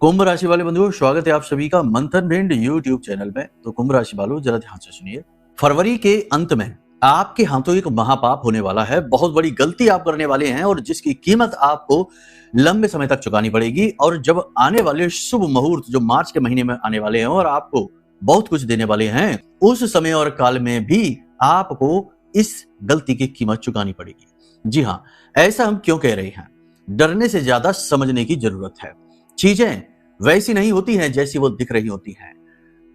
कुंभ राशि वाले बंधुओं, स्वागत है आप सभी का मंथन ब्रेंड यूट्यूब चैनल में। तो कुंभ राशि वालों, जरा ध्यान से सुनिए। फरवरी के अंत में आपके हाथों एक महापाप होने वाला है। बहुत बड़ी गलती आप करने वाले हैं और जिसकी कीमत आपको लंबे समय तक चुकानी पड़ेगी। और जब आने वाले शुभ मुहूर्त जो मार्च के महीने में आने वाले हैं और आपको बहुत कुछ देने वाले हैं, उस समय और काल में भी आपको इस गलती की कीमत चुकानी पड़ेगी। जी हाँ, ऐसा हम क्यों कह रहे हैं? डरने से ज्यादा समझने की जरूरत है। चीजें वैसी नहीं होती हैं जैसी वो दिख रही होती हैं।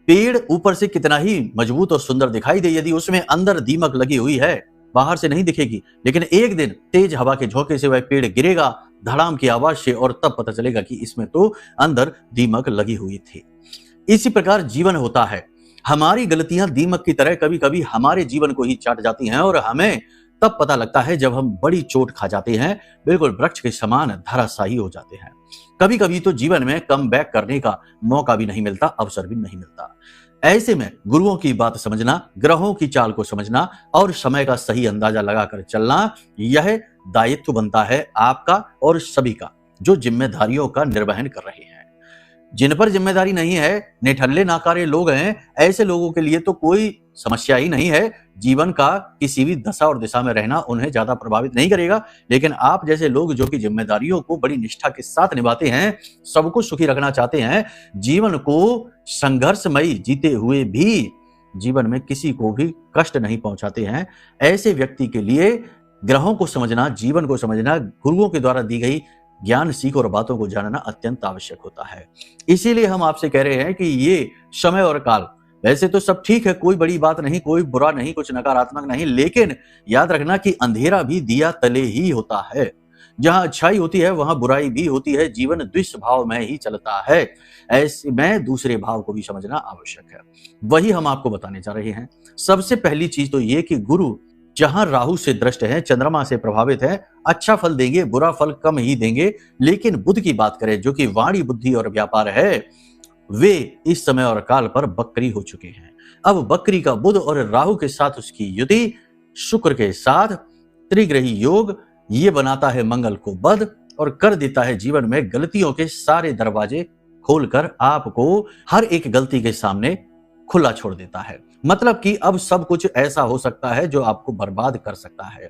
पेड़ ऊपर से कितना ही मजबूत और सुंदर दिखाई दे, यदि उसमें अंदर दीमक लगी हुई है, बाहर से नहीं दिखेगी। लेकिन एक दिन तेज हवा के झोंके से वह पेड़ गिरेगा, धड़ाम की आवाज से, और तब पता चलेगा कि इसमें तो अंदर दीमक लगी हुई थी। इसी प्रकार जीवन होता है। हमारी गलतियां दीमक की तरह कभी कभी हमारे जीवन को ही चाट जाती हैं और हमें तब पता लगता है जब हम बड़ी चोट खा जाते हैं, बिल्कुल वृक्ष के समान धराशायी हो जाते हैं। कभी कभी तो जीवन में कम बैक करने का मौका भी नहीं मिलता, अवसर भी नहीं मिलता। ऐसे में गुरुओं की बात समझना, ग्रहों की चाल को समझना और समय का सही अंदाजा लगाकर चलना, यह दायित्व बनता है आपका और सभी का जो जिम्मेदारियों का निर्वहन कर रहे हैं। जिन पर जिम्मेदारी नहीं है, निठल्ले नाकारे लोग हैं, ऐसे लोगों के लिए तो कोई समस्या ही नहीं है। जीवन का किसी भी दशा और दिशा में रहना उन्हें ज्यादा प्रभावित नहीं करेगा। लेकिन आप जैसे लोग जो कि जिम्मेदारियों को बड़ी निष्ठा के साथ निभाते हैं, सबको सुखी रखना चाहते हैं, जीवन को संघर्षमयी जीते हुए भी जीवन में किसी को भी कष्ट नहीं पहुंचाते हैं, ऐसे व्यक्ति के लिए ग्रहों को समझना, जीवन को समझना, गुरुओं के द्वारा दी गई ज्ञान, सीख और बातों को जानना अत्यंत आवश्यक होता है। इसीलिए हम आपसे कह रहे हैं कि ये समय और काल, वैसे तो सब ठीक है, कोई बड़ी बात नहीं, कोई बुरा नहीं, कुछ नकारात्मक नहीं, लेकिन याद रखना कि अंधेरा भी दिया तले ही होता है। जहां अच्छाई होती है वहां बुराई भी होती है। जीवन द्विस्वभाव में ही चलता है। ऐसे में दूसरे भाव को भी समझना आवश्यक है। वही हम आपको बताने जा रहे हैं। सबसे पहली चीज तो ये कि गुरु जहां राहु से दृष्ट है, चंद्रमा से प्रभावित है, अच्छा फल देंगे, बुरा फल कम ही देंगे। लेकिन बुध की बात करें, जो कि वाणी, बुद्धि और व्यापार है, वे इस समय और काल पर बकरी हो चुके हैं। अब बकरी का बुध और राहु के साथ उसकी युति, शुक्र के साथ त्रिग्रही योग, ये बनाता है मंगल को बद और कर देता है जीवन में गलतियों के सारे दरवाजे खोलकर आपको हर एक गलती के सामने खुला छोड़ देता है। मतलब कि अब सब कुछ ऐसा हो सकता है जो आपको बर्बाद कर सकता है।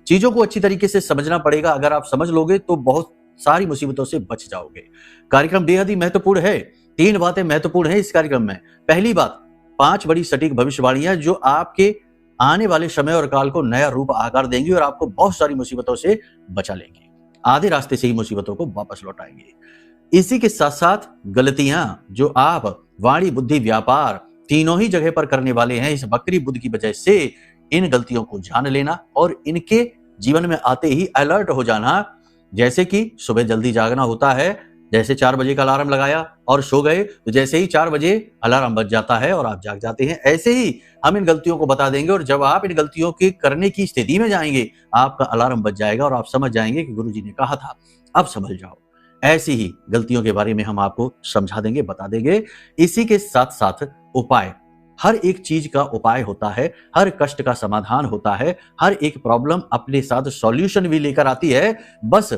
चीजों को अच्छी तरीके से समझना पड़ेगा। अगर आप समझ लोगे तो बहुत सारी मुसीबतों से बच जाओगे। कार्यक्रम बेहद ही महत्वपूर्ण है। 3 बातें महत्वपूर्ण है इस कार्यक्रम में। पहली बात, 5 बड़ी सटीक भविष्यवाणियां जो आपके आने वाले समय और काल को नया रूप आकार देंगी और आपको बहुत सारी मुसीबतों से बचा लेंगी। आधे रास्ते से ही मुसीबतों को वापस लौटाएंगे। इसी के साथ साथ गलतियां जो आप वाणी, बुद्धि, व्यापार तीनों ही जगह पर करने वाले हैं, इस बकरी बुद्ध की वजह से इन गलतियों को जान लेना और इनके जीवन में आते ही अलर्ट हो जाना। जैसे कि सुबह जल्दी जागना होता है, जैसे 4 बजे का अलार्म लगाया और सो गए, तो जैसे ही 4 बजे अलार्म बज जाता है और आप जाग जाते हैं, ऐसे ही हम इन गलतियों को बता देंगे। और जब आप इन गलतियों के करने की स्थिति में जाएंगे, आपका अलार्म बज जाएगा और आप समझ जाएंगे कि गुरुजी ने कहा था, अब संभल जाओ। ऐसी ही गलतियों के बारे में हम आपको समझा देंगे, बता देंगे। इसी के साथ साथ उपाय, हर एक चीज का उपाय होता है, हर कष्ट का समाधान होता है, हर एक प्रॉब्लम अपने साथ सॉल्यूशन भी लेकर आती है। बस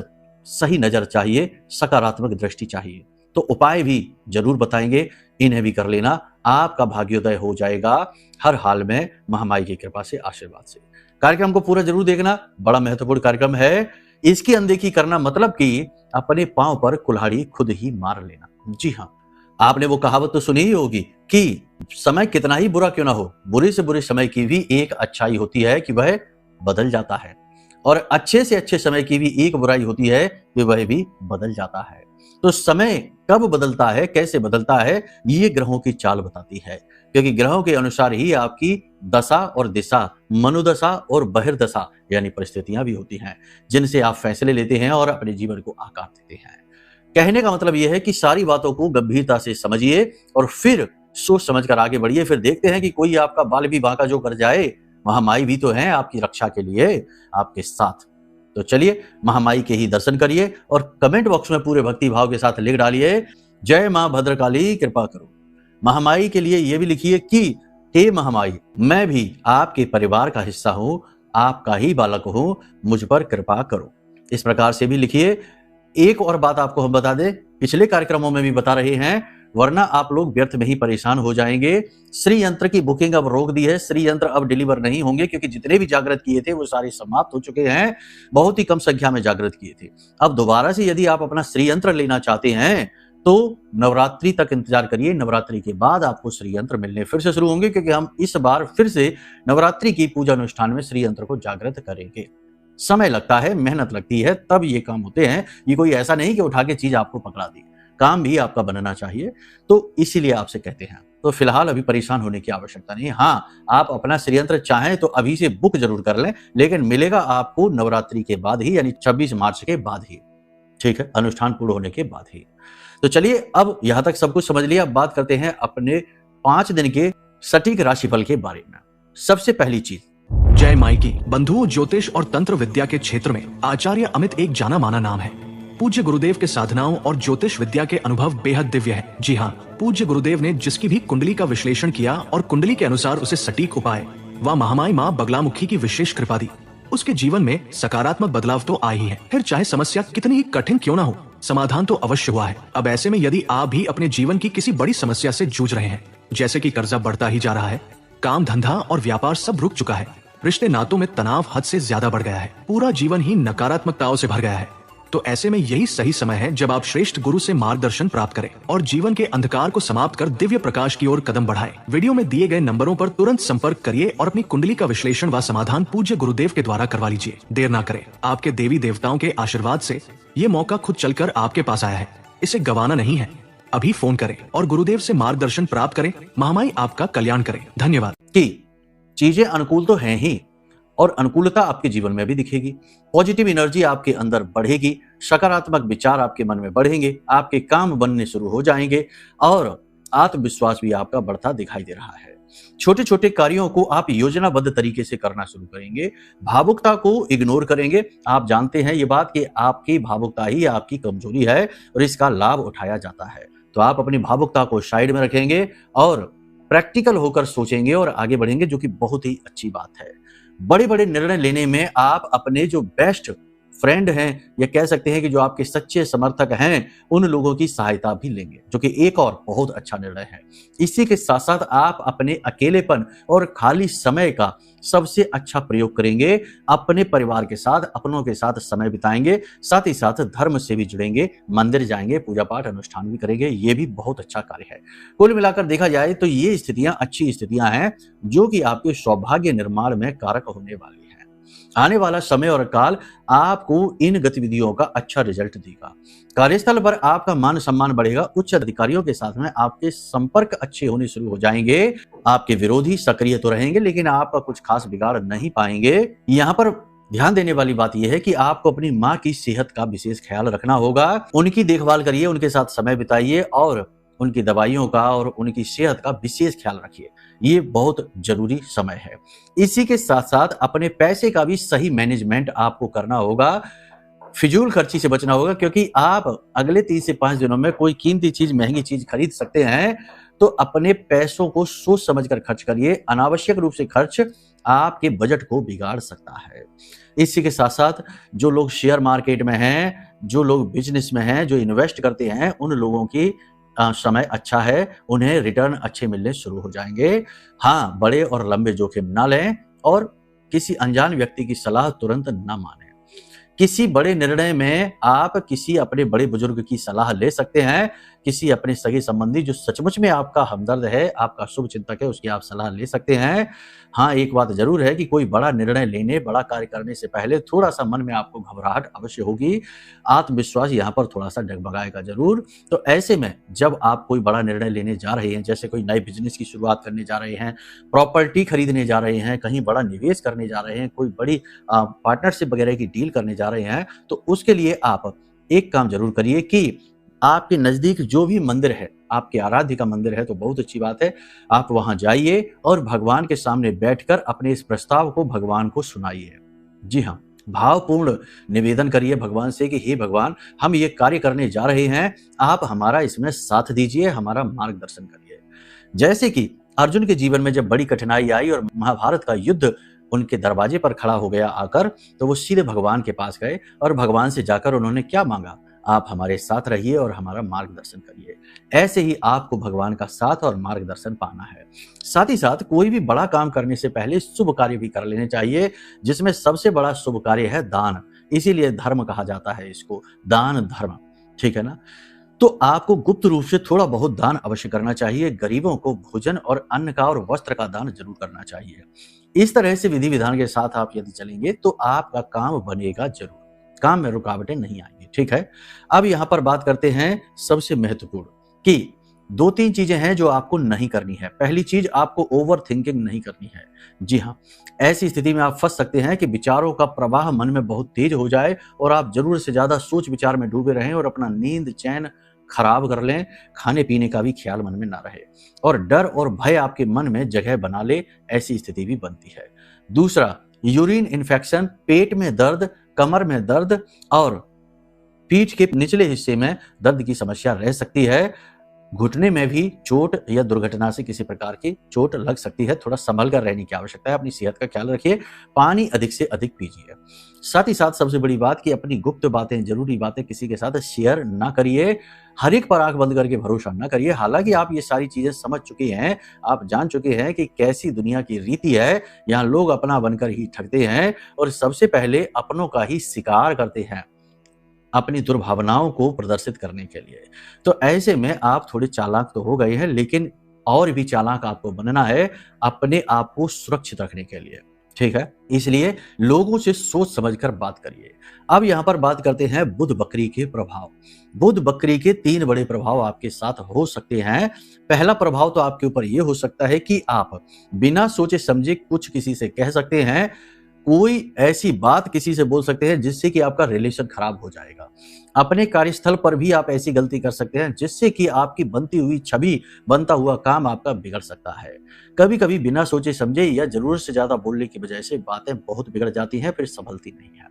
सही नजर चाहिए, सकारात्मक दृष्टि चाहिए। तो उपाय भी जरूर बताएंगे, इन्हें भी कर लेना, आपका भाग्योदय हो जाएगा हर हाल में, महामाई की कृपा से, आशीर्वाद से। कार्यक्रम को पूरा जरूर देखना, बड़ा महत्वपूर्ण कार्यक्रम है। इसकी अनदेखी करना मतलब कि अपने पांव पर कुल्हाड़ी खुद ही मार लेना। जी हाँ, आपने वो कहावत तो सुनी ही होगी कि समय कितना ही बुरा क्यों ना हो, बुरे से बुरे समय की भी एक अच्छाई होती है कि वह बदल जाता है, और अच्छे से अच्छे समय की भी एक बुराई होती है कि वह भी बदल जाता है। तो समय कब बदलता है, कैसे बदलता है, ये ग्रहों की चाल बताती है। क्योंकि ग्रहों के अनुसार ही आपकी दशा और दिशा, मनोदशा और बहिर्दशा यानी परिस्थितियां भी होती हैं, जिनसे आप फैसले लेते हैं और अपने जीवन को आकार देते हैं। कहने का मतलब यह है कि सारी बातों को गंभीरता से समझिए और फिर सोच समझ कर आगे बढ़िए। फिर देखते हैं कि कोई आपका बाल भी बांका जो कर जाए, महामाई भी तो है आपकी रक्षा के लिए आपके साथ। तो चलिए महामाई के ही दर्शन करिए और कमेंट बॉक्स में पूरे भक्ति भाव के साथ लिख डालिए, जय मां भद्रकाली कृपा करो। महामाई के लिए यह भी लिखिए कि हे महामाई, मैं भी आपके परिवार का हिस्सा हूं, आपका ही बालक हूं, मुझ पर कृपा करो। इस प्रकार से भी लिखिए, एक और बात आपको हम बता दें, पिछले कार्यक्रमों में भी बता रहे हैं, वरना आप लोग व्यर्थ में ही परेशान हो जाएंगे। श्री यंत्र की बुकिंग अब रोक दी है, श्री यंत्र अब डिलीवर नहीं होंगे क्योंकि जितने भी जागृत किए थे वो सारे समाप्त हो चुके हैं। बहुत ही कम संख्या में जागृत किए थे। अब दोबारा से यदि आप अपना श्री यंत्र लेना चाहते हैं तो नवरात्रि तक इंतजार करिए। नवरात्रि के बाद आपको श्री यंत्र मिलने फिर से शुरू होंगे, क्योंकि हम इस बार फिर से नवरात्रि की पूजा अनुष्ठान में श्री यंत्र को जागृत करेंगे। समय लगता है, मेहनत लगती है, तब ये काम होते हैं। ये कोई ऐसा नहीं कि उठा के चीज आपको पकड़ा दी, काम भी आपका बनना चाहिए, तो इसीलिए आपसे कहते हैं। तो फिलहाल अभी परेशान होने की आवश्यकता नहीं। हाँ, आप अपना श्रीयंत्र चाहें तो अभी से बुक जरूर कर लें, लेकिन मिलेगा आपको नवरात्रि के बाद ही, यानी 26 मार्च के बाद ही। ठीक है, अनुष्ठान पूर्ण होने के बाद ही। तो चलिए, अब यहां तक सब कुछ समझ लिया। अब बात करते हैं अपने 5 दिन के सटीक राशिफल के बारे में। सबसे पहली चीज, जय माइकी बंधुओं, ज्योतिष और तंत्र विद्या के क्षेत्र में आचार्य अमित एक जाना माना नाम है। पूज्य गुरुदेव के साधनाओं और ज्योतिष विद्या के अनुभव बेहद दिव्य है। जी हाँ, पूज्य गुरुदेव ने जिसकी भी कुंडली का विश्लेषण किया और कुंडली के अनुसार उसे सटीक उपाय व महामाई माँ बगलामुखी की विशेष कृपा दी, उसके जीवन में सकारात्मक बदलाव तो आए ही है। फिर चाहे समस्या कितनी ही कठिन क्यों न हो, समाधान तो अवश्य हुआ है। अब ऐसे में यदि आप भी अपने जीवन की किसी बड़ी समस्या से जूझ रहे हैं, जैसे कि कर्जा बढ़ता ही जा रहा है, काम धंधा और व्यापार सब रुक चुका है, रिश्ते नातों में तनाव हद से ज्यादा बढ़ गया है, पूरा जीवन ही नकारात्मकताओं से भर गया है, तो ऐसे में यही सही समय है जब आप श्रेष्ठ गुरु से मार्गदर्शन प्राप्त करें और जीवन के अंधकार को समाप्त कर दिव्य प्रकाश की ओर कदम बढ़ाएं। वीडियो में दिए गए नंबरों पर तुरंत संपर्क करिए और अपनी कुंडली का विश्लेषण व समाधान पूज्य गुरुदेव के द्वारा करवा लीजिए। देर ना करें, आपके देवी देवताओं के आशीर्वाद से ये मौका खुद चलकर आपके पास आया है, इसे गंवाना नहीं है। अभी फोन करें और गुरुदेव से मार्गदर्शन प्राप्त करें। महामाई आपका कल्याण करें। धन्यवाद। चीजें अनुकूल तो हैं ही, और अनुकूलता आपके जीवन में भी दिखेगी। पॉजिटिव एनर्जी आपके अंदर बढ़ेगी, सकारात्मक विचार आपके मन में बढ़ेंगे, आपके काम बनने शुरू हो जाएंगे और आत्मविश्वास भी आपका बढ़ता दिखाई दे रहा है। छोटे छोटे कार्यों को आप योजनाबद्ध तरीके से करना शुरू करेंगे, भावुकता को इग्नोर करेंगे। आप जानते हैं ये बात कि आपकी भावुकता ही आपकी कमजोरी है और इसका लाभ उठाया जाता है। तो आप अपनी भावुकता को साइड में रखेंगे और प्रैक्टिकल होकर सोचेंगे और आगे बढ़ेंगे, जो कि बहुत ही अच्छी बात है। बड़े बड़े निर्णय लेने में आप अपने जो बेस्ट फ्रेंड हैं, या कह सकते हैं कि जो आपके सच्चे समर्थक हैं, उन लोगों की सहायता भी लेंगे, जो कि एक और बहुत अच्छा निर्णय है। इसी के साथ साथ आप अपने अकेलेपन और खाली समय का सबसे अच्छा प्रयोग करेंगे, अपने परिवार के साथ, अपनों के साथ समय बिताएंगे, साथ ही साथ धर्म से भी जुड़ेंगे, मंदिर जाएंगे, पूजा पाठ अनुष्ठान भी करेंगे। ये भी बहुत अच्छा कार्य है। कुल मिलाकर देखा जाए तो ये स्थितियां अच्छी स्थितियां हैं, जो कि आपके सौभाग्य निर्माण में कारक होने वाली है। आने वाला समय और काल आपको इन गतिविधियों का अच्छा रिजल्ट देगा। कार्यस्थल पर आपका मान सम्मान बढ़ेगा, उच्च अधिकारियों के साथ में आपके संपर्क अच्छे होने शुरू हो जाएंगे। आपके विरोधी सक्रिय तो रहेंगे, लेकिन आपका कुछ खास बिगाड़ नहीं पाएंगे। यहाँ पर ध्यान देने वाली बात यह है कि आपको अपनी माँ की सेहत का विशेष ख्याल रखना होगा। उनकी देखभाल करिए, उनके साथ समय बिताइए और उनकी दवाइयों का और उनकी सेहत का विशेष ख्याल रखिए। ये बहुत जरूरी समय है। इसी के साथ साथ अपने पैसे का भी सही मैनेजमेंट आपको करना होगा। फिजूल खर्ची से बचना होगा, क्योंकि आप अगले 3 से 5 दिनों में कोई कीमती चीज, महंगी चीज खरीद सकते हैं। तो अपने पैसों को सोच समझकर खर्च करिए। अनावश्यक रूप से खर्च आपके बजट को बिगाड़ सकता है। इसी के साथ साथ जो लोग शेयर मार्केट में हैं, जो लोग बिजनेस में हैं, जो इन्वेस्ट करते हैं, उन लोगों की समय अच्छा है, उन्हें रिटर्न अच्छे मिलने शुरू हो जाएंगे। हाँ, बड़े और लंबे जोखिम ना लें और किसी अनजान व्यक्ति की सलाह तुरंत ना मानें। किसी बड़े निर्णय में आप किसी अपने बड़े बुजुर्ग की सलाह ले सकते हैं। किसी अपने सगे संबंधी जो सचमुच में आपका हमदर्द है, आपका शुभ चिंतक है, उसकी आप सलाह ले सकते हैं। हाँ, एक बात जरूर है कि कोई बड़ा निर्णय लेने, बड़ा कार्य करने से पहले थोड़ा सा मन में आपको घबराहट अवश्य होगी। आत्मविश्वास यहाँ पर थोड़ा सा डगमगाएगा जरूर। तो ऐसे में जब आप कोई बड़ा निर्णय लेने जा रहे हैं, जैसे कोई नए बिजनेस की शुरुआत करने जा रहे हैं, प्रॉपर्टी खरीदने जा रहे हैं, कहीं बड़ा निवेश करने जा रहे हैं, कोई बड़ी पार्टनरशिप वगैरह की डील करने जा रहे हैं, तो उसके लिए आप एक काम जरूर करिए कि आपके नजदीक जो भी मंदिर है, आपके आराध्य का मंदिर है तो बहुत अच्छी बात है, आप वहां जाइए और भगवान के सामने बैठकर अपने इस प्रस्ताव को भगवान को सुनाइए। जी हाँ, भावपूर्ण निवेदन करिए भगवान से कि हे भगवान, हम ये कार्य करने जा रहे हैं, आप हमारा इसमें साथ दीजिए, हमारा मार्गदर्शन करिए। जैसे कि अर्जुन के जीवन में जब बड़ी कठिनाई आई और महाभारत का युद्ध उनके दरवाजे पर खड़ा हो गया आकर, तो वो सीधे भगवान के पास गए और भगवान से जाकर उन्होंने क्या मांगा? आप हमारे साथ रहिए और हमारा मार्गदर्शन करिए। ऐसे ही आपको भगवान का साथ और मार्गदर्शन पाना है। साथ ही साथ कोई भी बड़ा काम करने से पहले शुभ कार्य भी कर लेने चाहिए, जिसमें सबसे बड़ा शुभ कार्य है दान। इसीलिए धर्म कहा जाता है इसको, दान धर्म, ठीक है ना। तो आपको गुप्त रूप से थोड़ा बहुत दान अवश्य करना चाहिए। गरीबों को भोजन और अन्न का और वस्त्र का दान जरूर करना चाहिए। इस तरह से विधि विधान के साथ आप यदि चलेंगे तो आपका काम बनेगा जरूर, काम में रुकावटें नहीं आएंगी, ठीक है। अब यहाँ पर बात करते हैं सबसे महत्वपूर्ण कि 2-3 चीजें हैं जो आपको नहीं करनी है। पहली चीज, आपको ओवर थिंकिंग नहीं करनी है। जी हाँ, ऐसी स्थिति में आप फंस सकते हैं कि विचारों का प्रवाह मन में बहुत तेज हो जाए और आप जरूरत से ज्यादा सोच विचार में डूबे रहें और अपना नींद चैन खराब कर लें, खाने पीने का भी ख्याल मन में ना रहे और डर और भय आपके मन में जगह बना ले, ऐसी स्थिति भी बनती है। दूसरा, यूरिन इन्फेक्शन, पेट में दर्द, कमर में दर्द और पीठ के निचले हिस्से में दर्द की समस्या रह सकती है। घुटने में भी चोट या दुर्घटना से किसी प्रकार की चोट लग सकती है। थोड़ा संभल कर रहने की आवश्यकता है। अपनी सेहत का ख्याल रखिए, पानी अधिक से अधिक पीजिए। साथ ही साथ सबसे बड़ी बात कि अपनी गुप्त बातें, जरूरी बातें किसी के साथ शेयर ना करिए। हर एक पर आंख बंद करके भरोसा ना करिए। हालांकि आप ये सारी चीजें समझ चुके हैं, आप जान चुके हैं कि कैसी दुनिया की रीति है। यहाँ लोग अपना बनकर ही ठगते हैं और सबसे पहले अपनों का ही शिकार करते हैं, अपनी दुर्भावनाओं को प्रदर्शित करने के लिए। तो ऐसे में आप थोड़े चालाक तो हो गए हैं, लेकिन और भी चालाक आपको बनना है अपने आप को सुरक्षित रखने के लिए, ठीक है। इसलिए लोगों से सोच समझकर बात करिए। अब यहाँ पर बात करते हैं बुध बकरी के प्रभाव। बुध बकरी के 3 बड़े प्रभाव आपके साथ हो सकते हैं। पहला प्रभाव तो आपके ऊपर यह हो सकता है कि आप बिना सोचे समझे कुछ किसी से कह सकते हैं, कोई ऐसी बात किसी से बोल सकते हैं जिससे कि आपका रिलेशन खराब हो जाएगा। अपने कार्यस्थल पर भी आप ऐसी गलती कर सकते हैं जिससे कि आपकी बनती हुई छवि, बनता हुआ काम आपका बिगड़ सकता है। कभी कभी बिना सोचे समझे या जरूरत से ज्यादा बोलने की वजह से बातें बहुत बिगड़ जाती हैं, फिर संभलती नहीं है।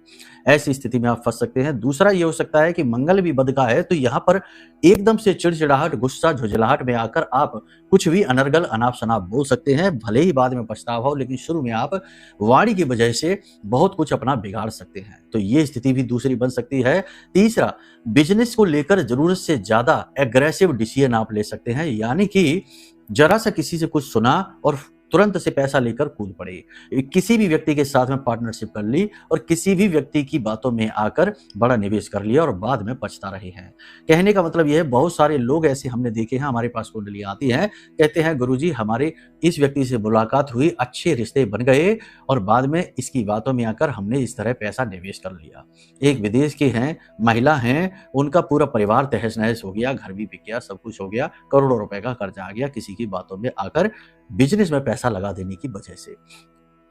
ऐसी स्थिति में आप फंस सकते हैं। दूसरा ये हो सकता है कि मंगल भी बुध का है, तो यहाँ पर एकदम से चिड़चिड़ाहट, गुस्सा, झुंझलाहट में आकर आप कुछ भी अनर्गल, अनाप शनाप बोल सकते हैं। भले ही बाद में पछतावा हो, लेकिन शुरू में आप वाणी की वजह से बहुत कुछ अपना बिगाड़ सकते हैं। तो ये स्थिति भी दूसरी बन सकती है। तीसरा, बिजनेस को लेकर जरूरत से ज्यादा एग्रेसिव डिसीजन आप ले सकते हैं, यानी कि जरा सा किसी से कुछ सुना और तुरंत से पैसा लेकर कूद पड़े। किसी भी व्यक्ति के साथ में पार्टनरशिप कर ली और किसी भी व्यक्ति की बातों में आकर बड़ा निवेश कर लिया और बाद में पछता रहे हैं। कहने का मतलब यह है, बहुत सारे लोग ऐसे हमने देखे हैं, हमारे पास कुंडली आती है, कहते हैं गुरुजी हमारे इस व्यक्ति से मुलाकात हुई, अच्छे रिश्ते बन गए और बाद में इसकी बातों में आकर हमने इस तरह पैसा निवेश कर लिया। एक विदेश की हैं, महिला हैं, उनका पूरा परिवार तहस नहस हो गया, घर भी बिक गया, सब कुछ हो गया, करोड़ों रुपए का कर्जा आ गया किसी की बातों में आकर, बिजनेस में पैसा लगा देने की वजह से।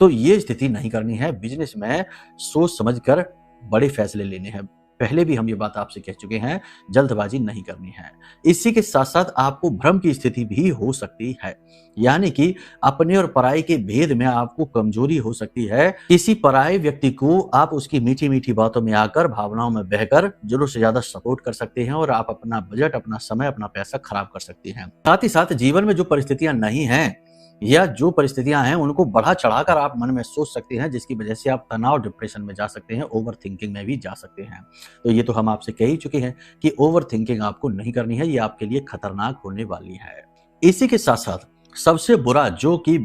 तो ये स्थिति नहीं करनी है। बिजनेस में सोच समझकर बड़े फैसले लेने हैं। पहले भी हम ये बात आपसे कह चुके हैं, जल्दबाजी नहीं करनी है। इसी के साथ साथ आपको भ्रम की स्थिति भी हो सकती है, यानी कि अपने और पराई के भेद में आपको कमजोरी हो सकती है। किसी पराये व्यक्ति को आप उसकी मीठी मीठी बातों में आकर, भावनाओं में बहकर जरूर से ज्यादा सपोर्ट कर सकते हैं और आप अपना बजट, अपना समय, अपना पैसा खराब कर सकते हैं। साथ ही साथ जीवन में जो परिस्थितियां नहीं हैं या जो परिस्थितियां हैं उनको बढ़ा चढ़ाकर आप मन में सोच सकते हैं, जिसकी वजह से आप तनाव, डिप्रेशन में जा सकते हैं, ओवर थिंकिंग में भी जा सकते हैं। तो ये तो हम आपसे कह ही चुके हैं कि ओवर थिंकिंग आपको नहीं करनी है, ये आपके लिए खतरनाक होने वाली है। इसी के साथ साथ सबसे बुरा जो कि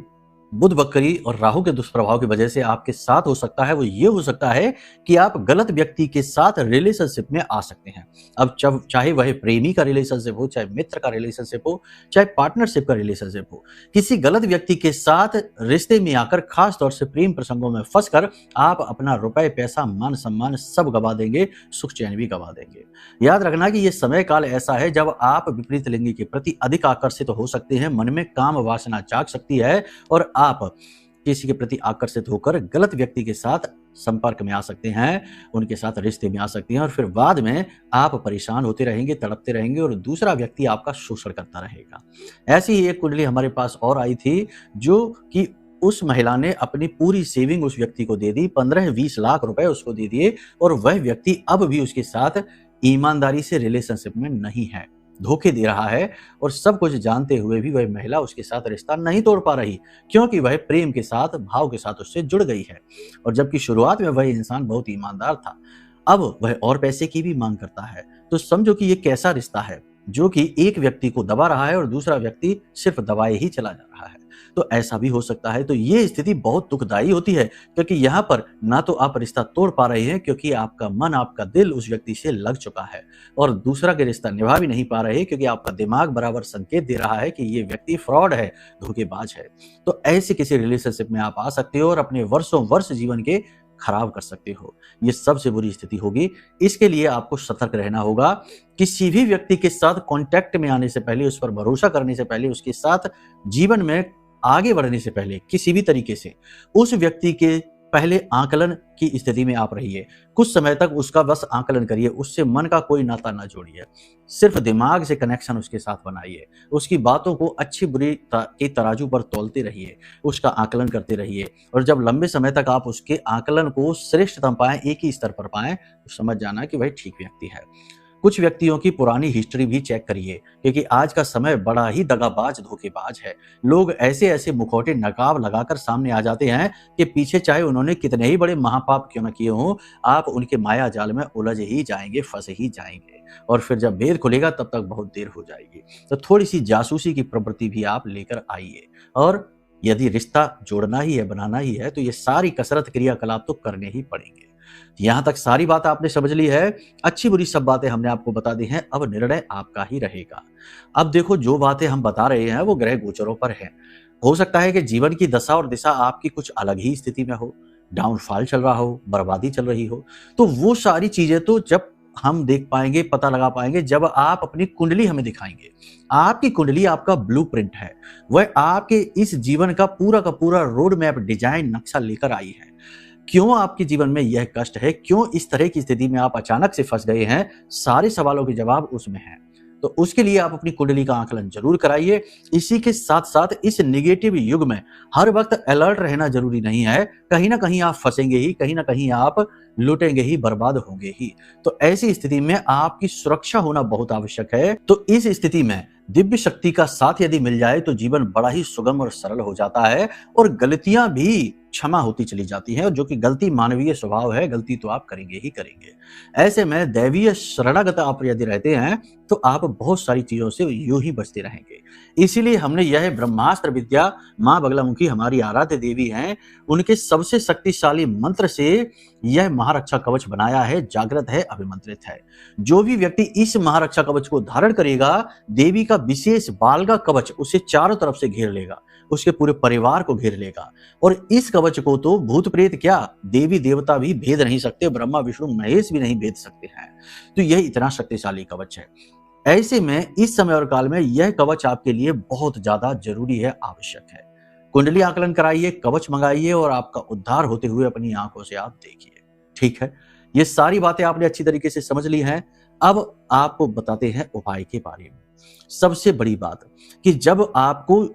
बुध बकरी और राहु के दुष्प्रभाव की वजह से आपके साथ हो सकता है, वो ये हो सकता है कि आप गलत व्यक्ति के साथ रिलेशनशिप में आ सकते हैं। अब चाहे वह प्रेमी का रिलेशनशिप हो, चाहे मित्र का रिलेशनशिप हो, चाहे पार्टनरशिप का रिलेशनशिप हो, किसी गलत व्यक्ति के साथ रिश्ते में आकर, खास तौर से प्रेम प्रसंगों में फंसकर आप अपना रुपए, पैसा, मान सम्मान सब गवा देंगे, सुख चैन भी गवा देंगे। याद रखना कि यह समय काल ऐसा है जब आप विपरीत लिंग के प्रति अधिक आकर्षित हो सकते हैं, मन में काम वासना जाग सकती है और आप किसी के प्रति आकर्षित होकर गलत व्यक्ति के साथ संपर्क में आ सकते हैं, उनके साथ रिश्ते में आ सकते हैं और फिर बाद में आप परेशान होते रहेंगे, तड़पते रहेंगे और दूसरा व्यक्ति आपका शोषण करता रहेगा। ऐसी ही एक कुंडली हमारे पास और आई थी, जो कि उस महिला ने अपनी पूरी सेविंग उस व्यक्ति को दे दी, 15-20 लाख रुपए उसको दे दिए और वह व्यक्ति अब भी उसके साथ ईमानदारी से रिलेशनशिप में नहीं है, धोखे दे रहा है और सब कुछ जानते हुए भी वह महिला उसके साथ रिश्ता नहीं तोड़ पा रही, क्योंकि वह प्रेम के साथ, भाव के साथ उससे जुड़ गई है। और जबकि शुरुआत में वह इंसान बहुत ईमानदार था, अब वह और पैसे की भी मांग करता है। तो समझो कि ये कैसा रिश्ता है जो कि एक व्यक्ति को दबा रहा है और दूसरा व्यक्ति सिर्फ दबाए ही चला जा रहा है। तो ऐसा भी हो सकता है। तो ये स्थिति बहुत दुखदाई होती है, क्योंकि यहाँ पर ना तो आप रिश्ता तोड़ पा रहे हैं क्योंकि आपका मन, आपका दिल उस व्यक्ति से लग चुका है, और दूसरा के रिश्ता निभा भी नहीं पा रहे क्योंकि आपका दिमाग बराबर संकेत दे रहा है कि ये व्यक्ति फ्रॉड है, धोखेबाज है। तो ऐसे किसी रिलेशनशिप में आप आ सकते हो और अपने वर्षों वर्ष जीवन के खराब कर सकते हो। ये सबसे बुरी स्थिति होगी। इसके लिए आपको सतर्क रहना होगा। किसी भी व्यक्ति के साथ कांटेक्ट में आने से पहले, उस पर भरोसा करने से पहले, उसके साथ जीवन में आगे बढ़ने से पहले किसी भी तरीके से उस व्यक्ति के पहले आकलन की स्थिति में आप रहिए। कुछ समय तक उसका बस आकलन करिए, उससे मन का कोई नाता ना जोड़िए, सिर्फ दिमाग से कनेक्शन उसके साथ बनाइए, उसकी बातों को अच्छी बुरी के तराजू पर तौलते रहिए, उसका आकलन करते रहिए, और जब लंबे समय तक आप उसके आकलन को श्रेष्ठतम पाएं, एक ही स्तर पर पाएं, तो समझ जाना कि वह ठीक व्यक्ति है। कुछ व्यक्तियों की पुरानी हिस्ट्री भी चेक करिए, क्योंकि आज का समय बड़ा ही दगाबाज, धोखेबाज है। लोग ऐसे ऐसे मुखौटे, नकाब लगाकर सामने आ जाते हैं कि पीछे चाहे उन्होंने कितने ही बड़े महापाप क्यों न किए हों, आप उनके माया जाल में उलझ ही जाएंगे, फंस ही जाएंगे, और फिर जब भेद खुलेगा तब तक बहुत देर हो जाएगी। तो थोड़ी सी जासूसी की प्रवृत्ति भी आप लेकर आइए, और यदि रिश्ता जोड़ना ही है, बनाना ही है, तो ये सारी कसरत, क्रियाकलाप तो करने ही पड़ेंगे। यहां तक सारी बात आपने समझ ली है, अच्छी बुरी सब बातें हमने आपको बता दी हैं, अब निर्णय आपका ही रहेगा। अब देखो, जो बातें हम बता रहे हैं वो ग्रह गोचरों पर है। हो सकता है कि जीवन की दशा और दिशा आपकी कुछ अलग ही स्थिति में हो, डाउनफॉल चल रहा हो, बर्बादी चल रही हो। तो वो सारी चीजें तो जब हम देख पाएंगे, पता लगा पाएंगे, जब आप अपनी कुंडली हमें दिखाएंगे। आपकी कुंडली आपका ब्लूप्रिंट है, वह आपके इस जीवन का पूरा रोड मैप, डिजाइन, नक्शा लेकर आई है। क्यों आपके जीवन में यह कष्ट है, क्यों इस तरह की स्थिति में आप अचानक से फंस गए हैं, सारे सवालों के जवाब उसमें हैं। तो उसके लिए आप अपनी कुंडली का आकलन जरूर कराइए। इसी के साथ साथ इस नेगेटिव युग में हर वक्त अलर्ट रहना जरूरी नहीं है। कहीं ना कहीं आप फंसेंगे ही, कहीं ना कहीं आप लुटेंगे ही, बर्बाद होंगे ही। तो ऐसी स्थिति में आपकी सुरक्षा होना बहुत आवश्यक है। तो इस स्थिति में दिव्य शक्ति का साथ यदि मिल जाए तो जीवन बड़ा ही सुगम और सरल हो जाता है, और गलतियां भी क्षमा होती चली जाती हैं, और जो कि गलती मानवीय स्वभाव है, गलती तो आप करेंगे ही करेंगे। ऐसे में दैवीय शरणागत आप यदि रहते हैं तो आप बहुत सारी चीजों से यूं ही बचते रहेंगे। इसीलिए हमने यह ब्रह्मास्त्र विद्या, मां बगलामुखी हमारी आराध्य देवी हैं, उनके सबसे शक्तिशाली मंत्र से यह महारक्षा कवच बनाया है, जागृत है, अभिमंत्रित है। जो भी व्यक्ति इस महारक्षा कवच को धारण करेगा, देवी का विशेष बालगा कवच उसे चारों तरफ से घेर लेगा, उसके पूरे परिवार को घेर लेगा। और इस कवच को तो भूत प्रेत क्या, देवी देवता भी भेद नहीं सकते, ब्रह्मा विष्णु महेश भी नहीं भेद सकते हैं। तो यह इतना शक्तिशाली कवच है। ऐसे में इस समय और काल में यह कवच आपके लिए बहुत ज्यादा जरूरी है, आवश्यक है। कुंडली आकलन कराइए, कवच मंगाइए, और आपका उद्धार होते हुए अपनी आंखों से आप देखिए। ठीक है, ये सारी बातें आपने अच्छी तरीके से समझ ली हैं। अब आपको बताते हैं उपाय के बारे में। सबसे बड़ी बात कि जब आपको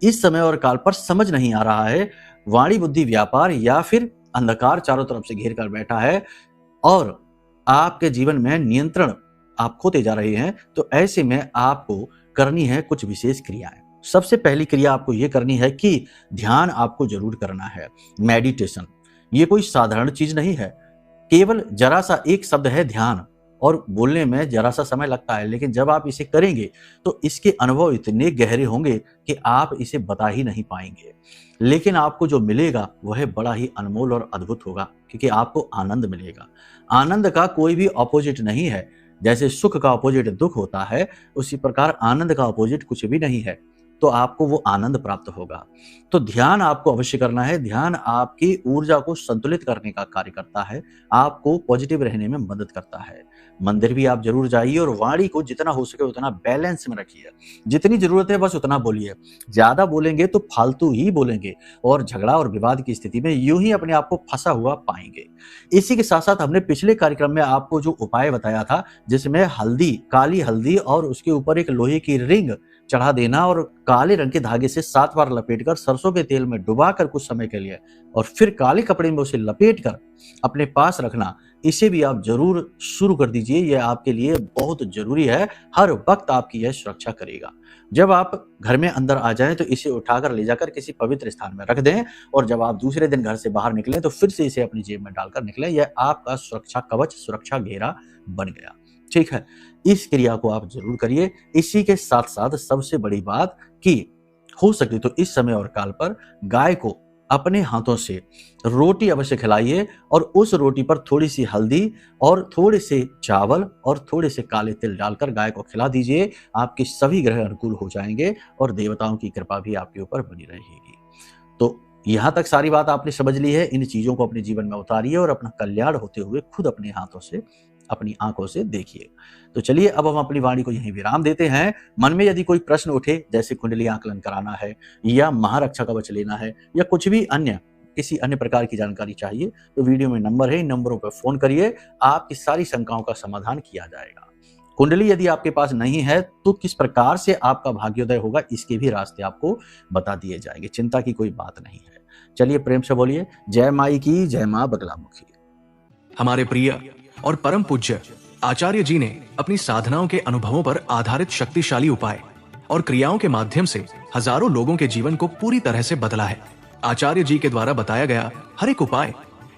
इस समय और काल पर समझ नहीं आ रहा है, वाणी बुद्धि व्यापार या फिर अंधकार चारों तरफ से घेर कर बैठा है और आपके जीवन में नियंत्रण आप खोते जा रहे हैं, तो ऐसे में आपको करनी है कुछ विशेष क्रियाएं। सबसे पहली क्रिया आपको यह करनी है कि ध्यान आपको जरूर करना है, मेडिटेशन। ये कोई साधारण चीज नहीं है, केवल जरा सा एक शब्द है ध्यान, और बोलने में जरा सा समय लगता है, लेकिन जब आप इसे करेंगे तो इसके अनुभव इतने गहरे होंगे कि आप इसे बता ही नहीं पाएंगे। लेकिन आपको जो मिलेगा वह बड़ा ही अनमोल और अद्भुत होगा, क्योंकि आपको आनंद मिलेगा। आनंद का कोई भी ऑपोजिट नहीं है। जैसे सुख का ऑपोजिट दुख होता है, उसी प्रकार आनंद का ऑपोजिट कुछ भी नहीं है। तो आपको वो आनंद प्राप्त होगा। तो ध्यान आपको अवश्य करना है। ध्यान आपकी ऊर्जा को संतुलित करने का कार्य करता है, आपको पॉजिटिव रहने में मदद करता है। मंदिर भी आप जरूर जाइए और वाणी को जितना हो सके उतना बैलेंस में रखिए। जितनी जरूरत है बस उतना बोलिए। ज्यादा बोलेंगे तो फालतू ही बोलेंगे और झगड़ा और विवाद की स्थिति में यूं ही अपने आप को फंसा हुआ पाएंगे। इसी के साथ साथ हमने पिछले कार्यक्रम में आपको जो उपाय बताया था, जिसमें हल्दी, काली हल्दी और उसके ऊपर एक लोहे की रिंग चढ़ा देना और काले रंग के धागे से 7 बार लपेटकर सरसों के तेल में डुबाकर कुछ समय के लिए और फिर काले कपड़े में उसे लपेटकर अपने पास रखना, इसे भी आप जरूर शुरू कर दीजिए। यह आपके लिए बहुत जरूरी है, हर वक्त आपकी यह सुरक्षा करेगा। जब आप घर में अंदर आ जाएं तो इसे उठाकर ले जाकर किसी पवित्र स्थान में रख दें और जब आप दूसरे दिन घर से बाहर निकलें तो फिर से इसे अपनी जेब में डालकर निकलें। यह आपका सुरक्षा कवच, सुरक्षा घेरा बन गया। ठीक है, इस क्रिया को आप जरूर करिए। इसी के साथ साथ सबसे बड़ी बात कि हो सके तो इस समय और काल पर गाय को अपने हाथों से रोटी अवश्य खिलाइए और उस रोटी पर थोड़ी सी हल्दी और थोड़े से चावल और थोड़े से काले तिल डालकर गाय को खिला दीजिए। आपके सभी ग्रह अनुकूल हो जाएंगे और देवताओं की कृपा भी आपके ऊपर बनी रहेगी। तो यहाँ तक सारी बात आपने समझ ली है। इन चीजों को अपने जीवन में उतारिए और अपना कल्याण होते हुए खुद अपने हाथों से, अपनी आंखों से देखिए। तो चलिए अब हम अपनी वाणी को यहीं विराम देते हैं। मन में यदि कोई प्रश्न उठे, जैसे कुंडली आकलन कराना है या महारक्षा कवच लेना है या कुछ भी अन्य किसी अन्य प्रकार की जानकारी चाहिए, तो वीडियो में नंबर है, इन नंबरों पर फोन करिए, आपकी सारी शंकाओं का समाधान किया जाएगा। कुंडली यदि आपके पास नहीं है तो किस प्रकार से आपका भाग्योदय होगा, इसके भी रास्ते आपको बता दिए जाएंगे। चिंता की कोई बात नहीं है। चलिए प्रेम से बोलिए जय माई की, जय मां बगलामुखी। हमारे प्रिय और परम पूज्य आचार्य जी ने अपनी साधनाओं के अनुभवों पर आधारित शक्तिशाली उपाय और क्रियाओं के माध्यम से हजारों लोगों के जीवन को पूरी तरह से बदला है। आचार्य जी के द्वारा बताया गया हर एक उपाय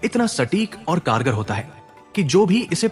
इतना सटीक और कारगर होता है कि जो भी इसे